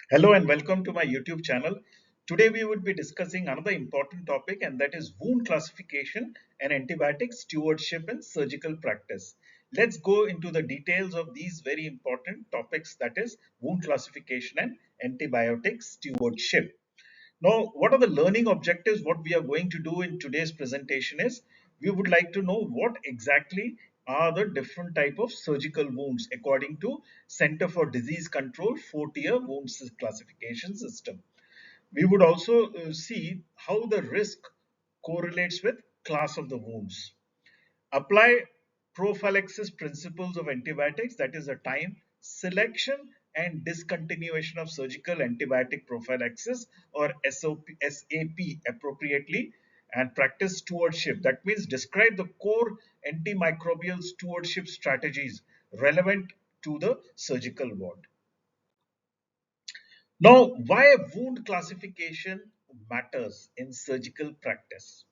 Hello and welcome to my YouTube channel. Today we would be discussing another important topic, and that is wound classification and antibiotic stewardship in surgical practice. Let's go into the details of these very important topics, that is wound classification and antibiotic stewardship. Now, what are the learning objectives? What we are going to do in today's presentation is we would like to know what exactly are the different type of surgical wounds according to Center for Disease Control 4-tier wounds classification system. We would also see how the risk correlates with class of the wounds. Apply prophylaxis principles of antibiotics, that is, a time, selection, and discontinuation of surgical antibiotic prophylaxis or SAP appropriately, and practice stewardship. That means describe the core antimicrobial stewardship strategies relevant to the surgical ward. Now, why wound classification matters in surgical practice?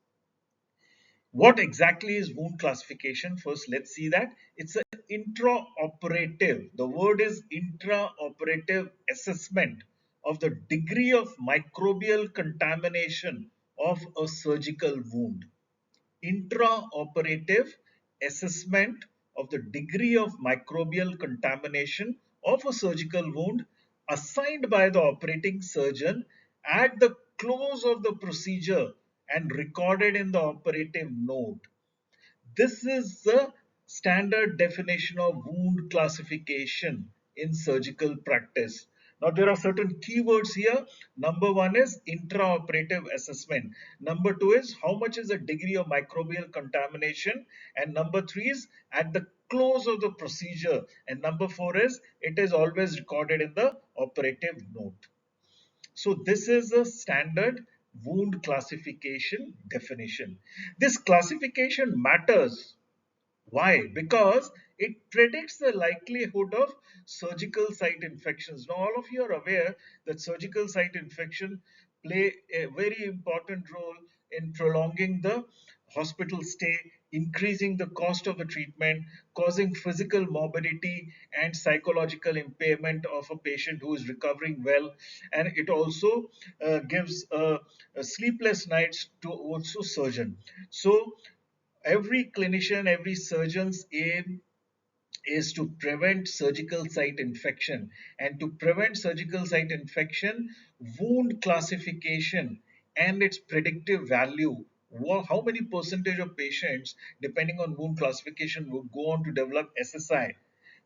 What exactly is wound classification? First, let's see that. It's an intraoperative. The word is intraoperative assessment of the degree of microbial contamination of a surgical wound. Intraoperative assessment of the degree of microbial contamination of a surgical wound assigned by the operating surgeon at the close of the procedure and recorded in the operative note. This is the standard definition of wound classification in surgical practice. Now, there are certain keywords here. Number one is intraoperative assessment. Number two is how much is the degree of microbial contamination. And number three is at the close of the procedure. And number four is it is always recorded in the operative note. So this is a standard wound classification definition. This classification matters. Why? Because it predicts the likelihood of surgical site infections. Now, all of you are aware that surgical site infection play a very important role in prolonging the hospital stay, increasing the cost of the treatment, causing physical morbidity and psychological impairment of a patient who is recovering well, and it also gives a sleepless nights to also surgeon. So every clinician, every surgeon's aim is to prevent surgical site infection. And to prevent surgical site infection, wound classification and its predictive value. How many percentage of patients, depending on wound classification, would go on to develop SSI?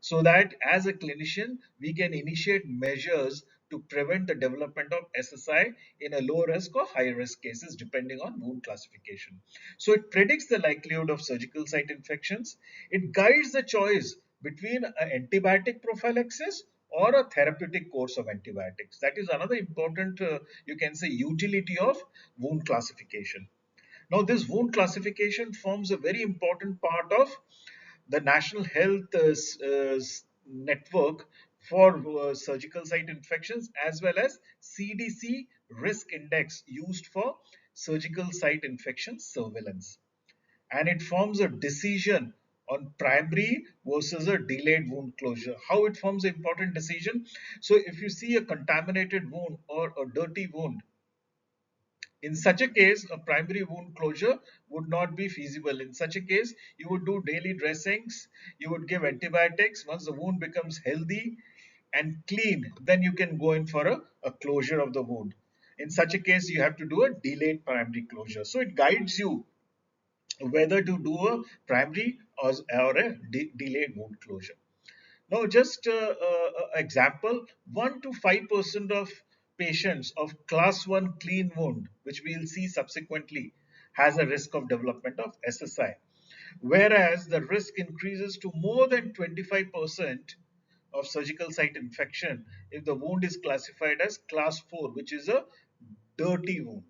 So that as a clinician, we can initiate measures to prevent the development of SSI in a low risk or high risk cases depending on wound classification. So it predicts the likelihood of surgical site infections. It guides the choice between an antibiotic prophylaxis or a therapeutic course of antibiotics. That is another important, you can say, utility of wound classification. Now, this wound classification forms a very important part of the National Health Network for surgical site infections, as well as CDC risk index used for surgical site infection surveillance. And it forms a decision on primary versus a delayed wound closure. How it forms an important decision? So if you see a contaminated wound or a dirty wound, in such a case, a primary wound closure would not be feasible. In such a case, you would do daily dressings, you would give antibiotics. Once the wound becomes healthy and clean, then you can go in for a closure of the wound. In such a case, you have to do a delayed primary closure. So it guides you whether to do a primary or a delayed wound closure. Now, just example, 1 to 5% of patients of class 1 clean wound, which we will see subsequently, has a risk of development of SSI, whereas the risk increases to more than 25% of surgical site infection if the wound is classified as class 4, which is a dirty wound.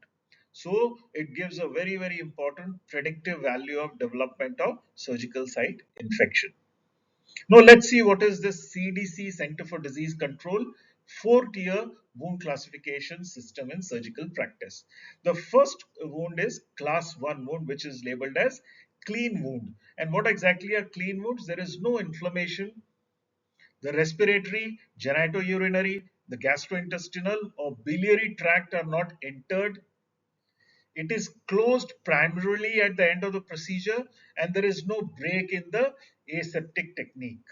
So it gives a very, very important predictive value of development of surgical site infection. Now let's see what is this CDC, Center for Disease Control, 4-tier wound classification system in surgical practice. The first wound is class 1 wound, which is labeled as clean wound. And what exactly are clean wounds? There is no inflammation. The respiratory, genitourinary, the gastrointestinal or biliary tract are not entered, it is closed primarily at the end of the procedure, and there is no break in the aseptic technique.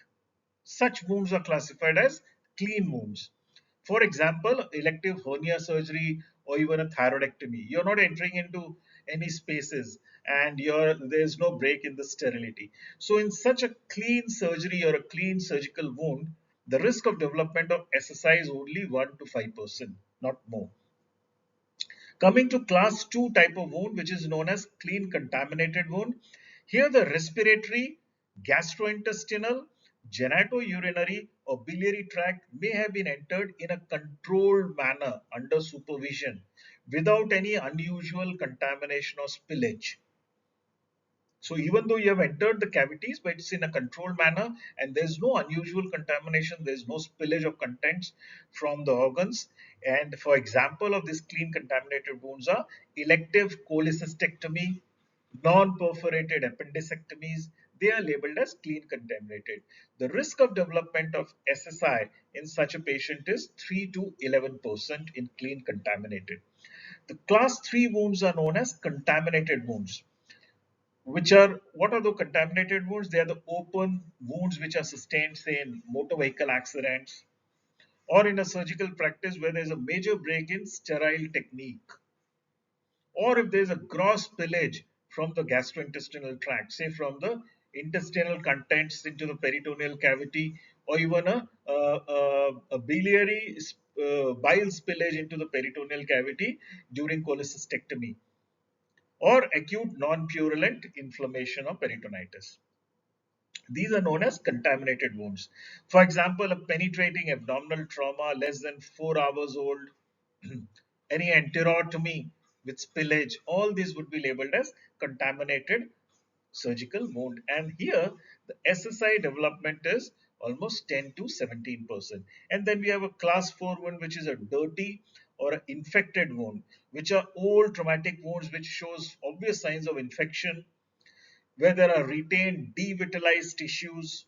Such wounds are classified as clean wounds. For example, elective hernia surgery or even a thyroidectomy. You're not entering into any spaces and there's no break in the sterility. So in such a clean surgery or a clean surgical wound, the risk of development of SSI is only 1 to 5%, not more. Coming to class 2 type of wound, which is known as clean contaminated wound. Here the respiratory, gastrointestinal, genitourinary or biliary tract may have been entered in a controlled manner under supervision without any unusual contamination or spillage. So even though you have entered the cavities, but it's in a controlled manner and there's no unusual contamination, there's no spillage of contents from the organs. And for example of these clean contaminated wounds are elective cholecystectomy, non-perforated appendicectomies. They are labeled as clean contaminated. The risk of development of SSI in such a patient is 3 to 11% in clean contaminated. The class 3 wounds are known as contaminated wounds, which are what are the contaminated wounds? They are the open wounds which are sustained, say, in motor vehicle accidents or in a surgical practice where there is a major break in sterile technique, or if there is a gross spillage from the gastrointestinal tract, say from the intestinal contents into the peritoneal cavity, or even a biliary bile spillage into the peritoneal cavity during cholecystectomy, or acute non-purulent inflammation or peritonitis. These are known as contaminated wounds. For example, a penetrating abdominal trauma less than 4 hours old, any enterotomy with spillage, all these would be labeled as contaminated surgical wound. And here the SSI development is almost 10 to 17%. And then we have a class 4 wound, which is a dirty or an infected wound, which are old traumatic wounds which shows obvious signs of infection, where there are retained devitalized tissues,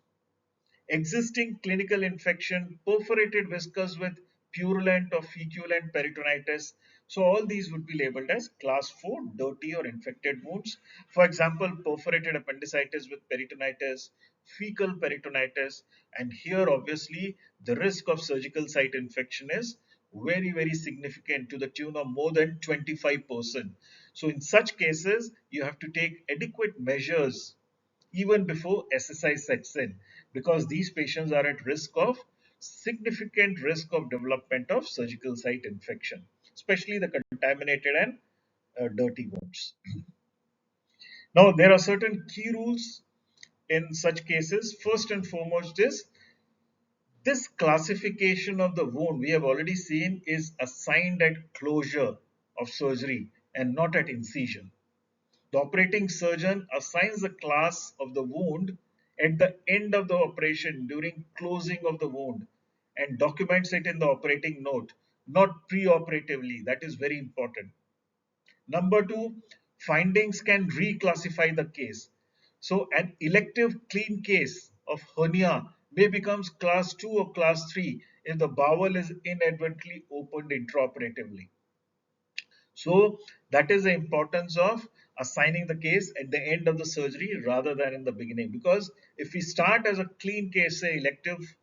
existing clinical infection, perforated viscous with purulent or feculent peritonitis. So all these would be labeled as class 4 dirty or infected wounds. For example, perforated appendicitis with peritonitis, fecal peritonitis, and here obviously the risk of surgical site infection is very significant to the tune of more than 25%. So in such cases, you have to take adequate measures even before SSI sets in, because these patients are at risk of significant risk of development of surgical site infection, especially the contaminated and dirty wounds. Now, there are certain key rules in such cases. First and foremost is this classification of the wound we have already seen is assigned at closure of surgery and not at incision. The operating surgeon assigns the class of the wound at the end of the operation during closing of the wound and documents it in the operating note, not pre-operatively. That is very important. Number two, findings can reclassify the case. So an elective clean case of hernia may become class 2 or class 3 if the bowel is inadvertently opened intraoperatively. So that is the importance of assigning the case at the end of the surgery rather than in the beginning. Because if we start as a clean case, say elective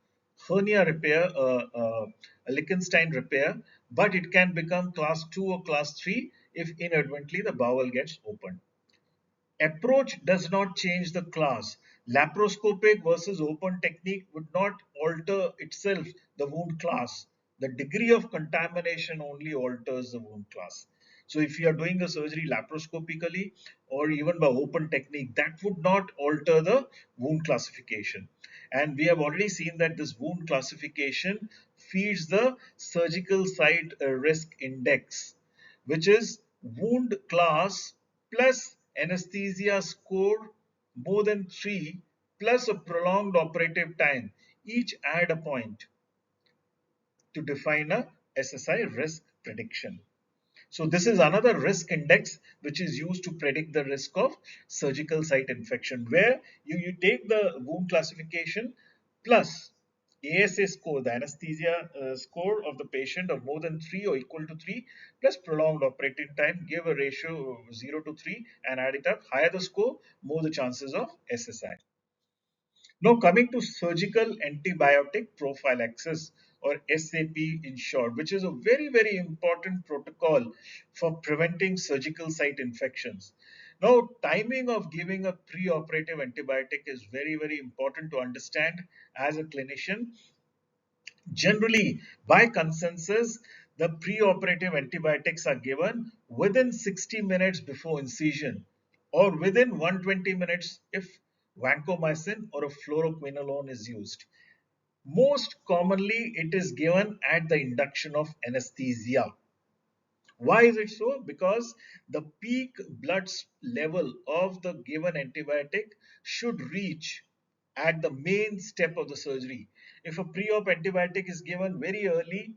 hernia repair, a Lichtenstein repair, but it can become class 2 or class 3 if inadvertently the bowel gets opened. Approach does not change the class. Laparoscopic versus open technique would not alter itself the wound class. The degree of contamination only alters the wound class. So if you are doing a surgery laparoscopically or even by open technique, that would not alter the wound classification. And we have already seen that this wound classification feeds the surgical site risk index, which is wound class plus anesthesia score more than 3 plus a prolonged operative time. Each add a point to define a SSI risk prediction. So this is another risk index which is used to predict the risk of surgical site infection, where you take the wound classification plus ASA score, the anesthesia score of the patient of more than 3 or equal to 3 plus prolonged operating time, give a ratio of 0 to 3 and add it up. Higher the score, more the chances of SSI. Now, coming to surgical antibiotic prophylaxis or SAP in short, which is a very, very important protocol for preventing surgical site infections. Now, timing of giving a pre-operative antibiotic is very, very important to understand as a clinician. Generally, by consensus, the pre-operative antibiotics are given within 60 minutes before incision or within 120 minutes if vancomycin or a fluoroquinolone is used. Most commonly, it is given at the induction of anesthesia. Why is it so? Because the peak level of the given antibiotic should reach at the main step of the surgery. If a pre-op antibiotic is given very early,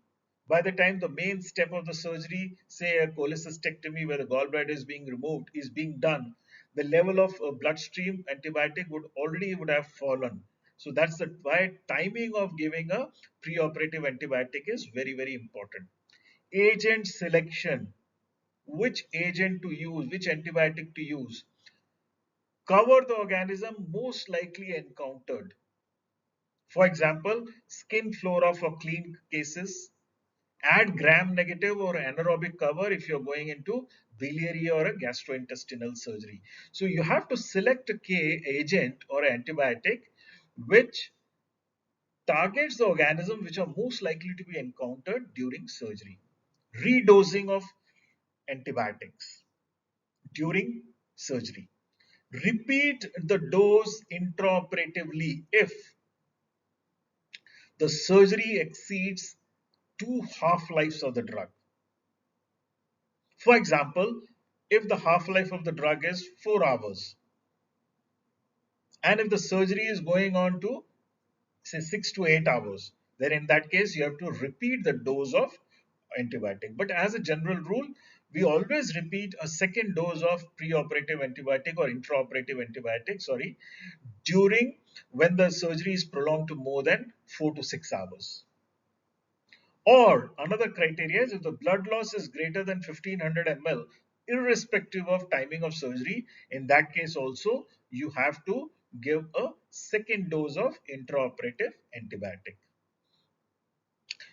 by the time the main step of the surgery, say a cholecystectomy where the gallbladder is being removed, is being done, the level of bloodstream antibiotic would have fallen. So that's the why timing of giving a pre-operative antibiotic is very, very important. Agent selection, which agent to use, which antibiotic to use, cover the organism most likely encountered. For example, skin flora for clean cases, add gram negative or anaerobic cover if you're going into biliary or a gastrointestinal surgery. So you have to select a K agent or antibiotic which targets the organism which are most likely to be encountered during surgery. Redosing of antibiotics during surgery. Repeat the dose intraoperatively if the surgery exceeds 2 half-lives of the drug. For example, if the half-life of the drug is 4 hours and if the surgery is going on to say 6 to 8 hours, then in that case you have to repeat the dose of antibiotic. But as a general rule, we always repeat a second dose of preoperative antibiotic or intraoperative antibiotic, during when the surgery is prolonged to more than 4 to 6 hours. Or another criteria is if the blood loss is greater than 1500 ml, irrespective of timing of surgery, in that case also you have to give a second dose of intraoperative antibiotic.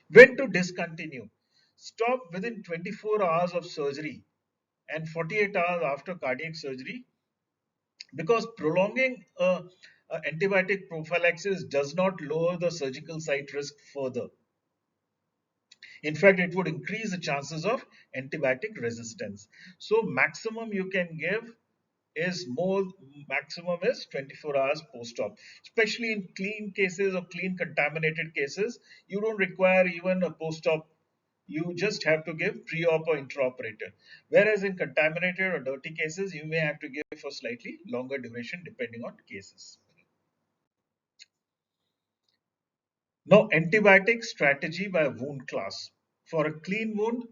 When to discontinue? Stop within 24 hours of surgery and 48 hours after cardiac surgery because prolonging antibiotic prophylaxis does not lower the surgical site risk further. In fact, it would increase the chances of antibiotic resistance. So maximum you can give is maximum is 24 hours post-op. Especially in clean cases or clean contaminated cases, you don't require even a post-op. You just have to give pre-op or intraoperative. Whereas in contaminated or dirty cases, you may have to give for slightly longer duration depending on cases. Now, antibiotic strategy by wound class. For a clean wound,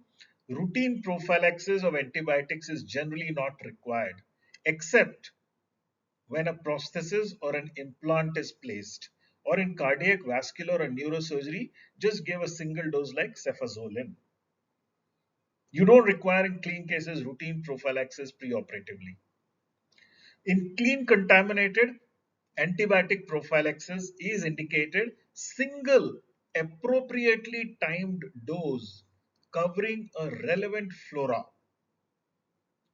routine prophylaxis of antibiotics is generally not required, except when a prosthesis or an implant is placed. Or in cardiac, vascular, or neurosurgery, just give a single dose like cefazolin. You don't require in clean cases routine prophylaxis preoperatively. In clean contaminated, antibiotic prophylaxis is indicated single appropriately timed dose covering a relevant flora.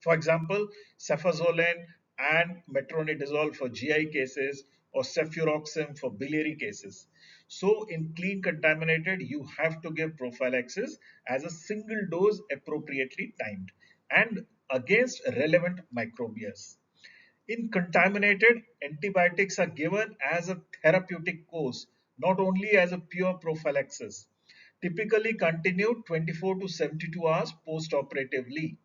For example, cefazolin and metronidazole for GI cases or cefuroxime for biliary cases. So in clean contaminated, you have to give prophylaxis as a single dose appropriately timed and against relevant microbias. In contaminated, antibiotics are given as a therapeutic course, not only as a pure prophylaxis. Typically continued 24 to 72 hours post-operatively,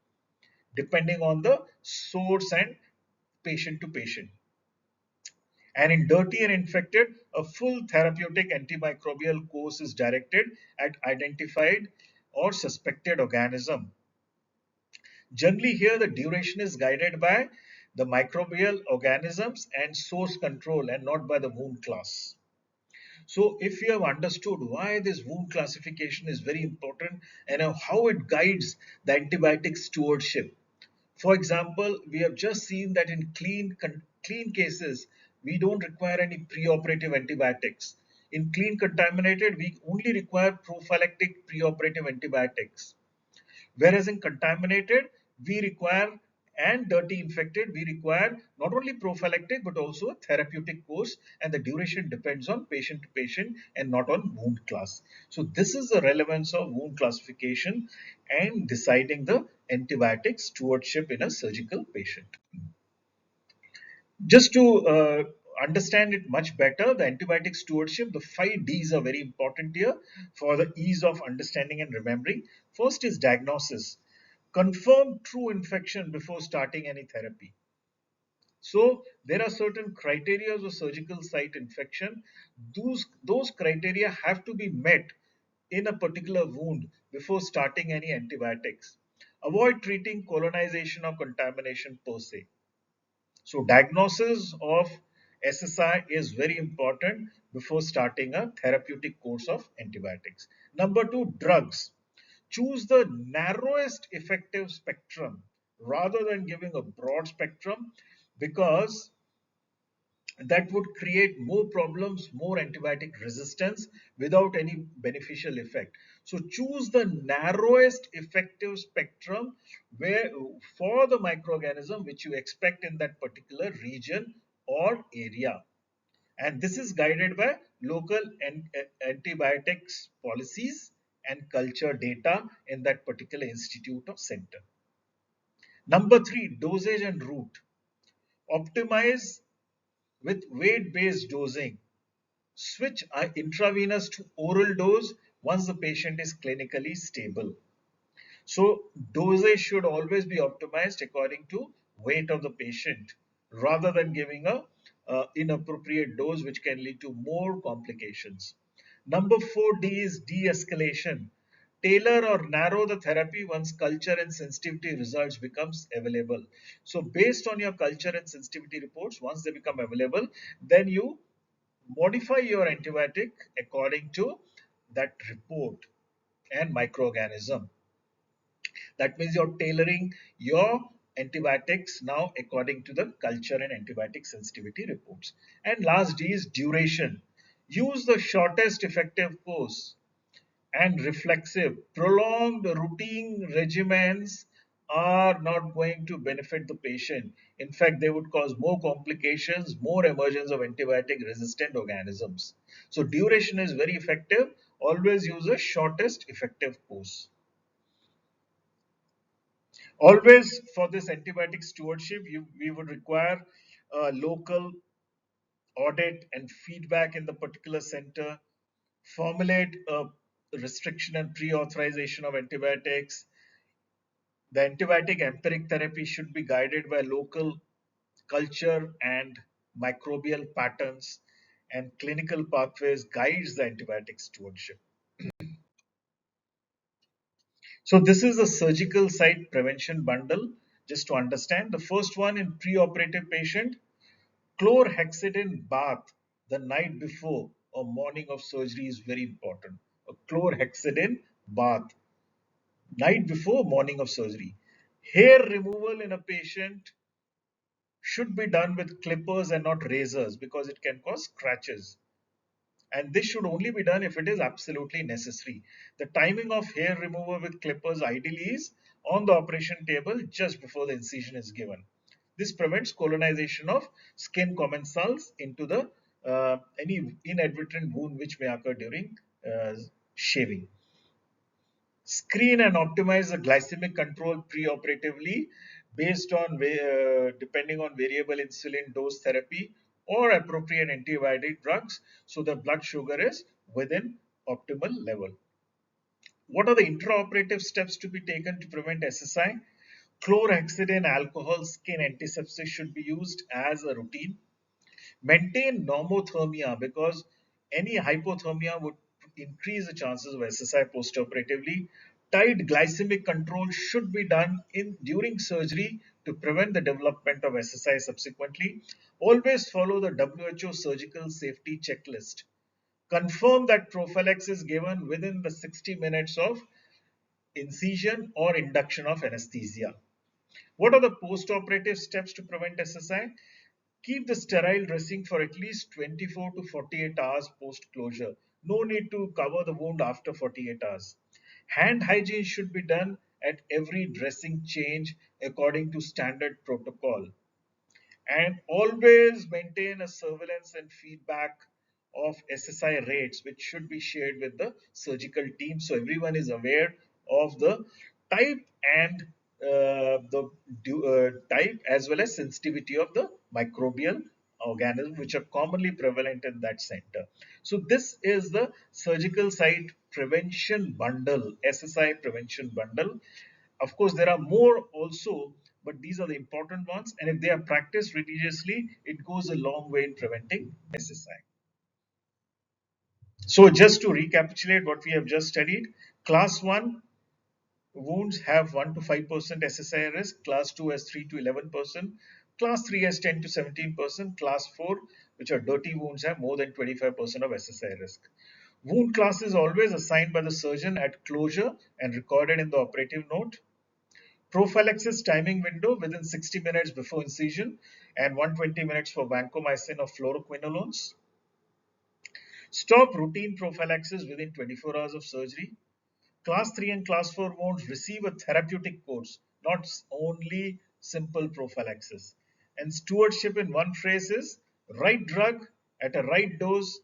depending on the source and patient to patient. And in dirty and infected, a full therapeutic antimicrobial course is directed at identified or suspected organism. Generally, here the duration is guided by the microbial organisms and source control and not by the wound class. So if you have understood why this wound classification is very important and how it guides the antibiotic stewardship. For example, we have just seen that in clean cases, we don't require any preoperative antibiotics. In clean contaminated, we only require prophylactic preoperative antibiotics. Whereas in contaminated, we require and dirty infected, we require not only prophylactic but also a therapeutic course, and the duration depends on patient to patient and not on wound class. So this is the relevance of wound classification and deciding the antibiotic stewardship in a surgical patient. Just to understand it much better, the antibiotic stewardship, the 5 Ds are very important here for the ease of understanding and remembering. First is diagnosis. Confirm true infection before starting any therapy. So there are certain criteria of surgical site infection. Those criteria have to be met in a particular wound before starting any antibiotics. Avoid treating colonization or contamination per se. So diagnosis of SSI is very important before starting a therapeutic course of antibiotics. Number two, drugs. Choose the narrowest effective spectrum rather than giving a broad spectrum, because that would create more problems, more antibiotic resistance without any beneficial effect. So choose the narrowest effective spectrum where for the microorganism which you expect in that particular region or area. And this is guided by local antibiotics policies and culture data in that particular institute or center. Number three, dosage and route. Optimize with weight-based dosing. Switch intravenous to oral dose once the patient is clinically stable. So dosage should always be optimized according to weight of the patient rather than giving a inappropriate dose which can lead to more complications. Number 4D is de-escalation. Tailor or narrow the therapy once culture and sensitivity results becomes available. So based on your culture and sensitivity reports, once they become available, then you modify your antibiotic according to that report and microorganism. That means you're tailoring your antibiotics now according to the culture and antibiotic sensitivity reports. And last D is duration. Use the shortest effective course and reflexive. Prolonged routine regimens are not going to benefit the patient. In fact, they would cause more complications, more emergence of antibiotic resistant organisms. So duration is very effective. Always use the shortest effective course. Always for this antibiotic stewardship, we would require local audit and feedback in the particular center, formulate a restriction and pre-authorization of antibiotics. The antibiotic empiric therapy should be guided by local culture and microbial patterns, and clinical pathways guides the antibiotic stewardship. So this is the surgical site prevention bundle. Just to understand, the first one in pre-operative patient, chlorhexidine bath the night before or morning of surgery is very important. A chlorhexidine bath night before morning of surgery. Hair removal in a patient should be done with clippers and not razors because it can cause scratches. And this should only be done if it is absolutely necessary. The timing of hair removal with clippers ideally is on the operation table just before the incision is given. This prevents colonization of skin commensals into the any inadvertent wound which may occur during shaving. Screen and optimize the glycemic control preoperatively based on depending on variable insulin dose therapy or appropriate antibiotic drugs, so the blood sugar is within optimal level. What are the intraoperative steps to be taken to prevent SSI? Chlorhexidine alcohol skin antisepsis should be used as a routine. Maintain normothermia because any hypothermia would increase the chances of SSI postoperatively. Tight glycemic control should be done in during surgery to prevent the development of SSI subsequently. Always follow the WHO surgical safety checklist. Confirm that prophylaxis is given within the 60 minutes of incision or induction of anesthesia. What are the post-operative steps to prevent SSI? Keep the sterile dressing for at least 24 to 48 hours post-closure. No need to cover the wound after 48 hours. Hand hygiene should be done at every dressing change according to standard protocol. And always maintain a surveillance and feedback of SSI rates, which should be shared with the surgical team so everyone is aware of the type and the type as well as sensitivity of the microbial organism which are commonly prevalent in that center. So this is the surgical site prevention bundle, SSI prevention bundle. Of course, there are more also, but these are the important ones. And if they are practiced religiously, it goes a long way in preventing SSI. So, just to recapitulate what we have just studied, class 1 wounds have 1 to 5% SSI risk, class 2 has 3 to 11%, class 3 has 10 to 17%, class 4, which are dirty wounds, have more than 25% of SSI risk. Wound class is always assigned by the surgeon at closure and recorded in the operative note. Prophylaxis timing window within 60 minutes before incision and 120 minutes for vancomycin or fluoroquinolones. Stop routine prophylaxis within 24 hours of surgery. Class 3 and Class 4 wounds receive a therapeutic course, not only simple prophylaxis. And stewardship in one phrase is right drug at a right dose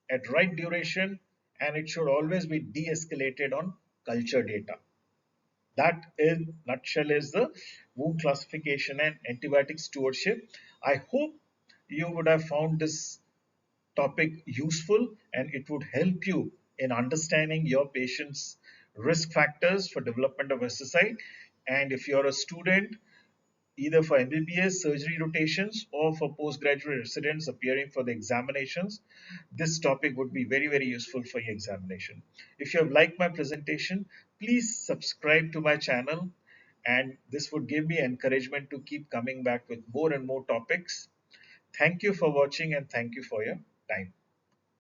at right duration, and it should always be de-escalated on culture data. That in nutshell is the wound classification and antibiotic stewardship. I hope you would have found this topic useful and it would help you in understanding your patient's risk factors for development of SSI. And if you're a student, either for MBBS surgery rotations or for postgraduate residents appearing for the examinations, this topic would be very, very useful for your examination. If you have liked my presentation, please subscribe to my channel, and this would give me encouragement to keep coming back with more and more topics. Thank you for watching and thank you for your time.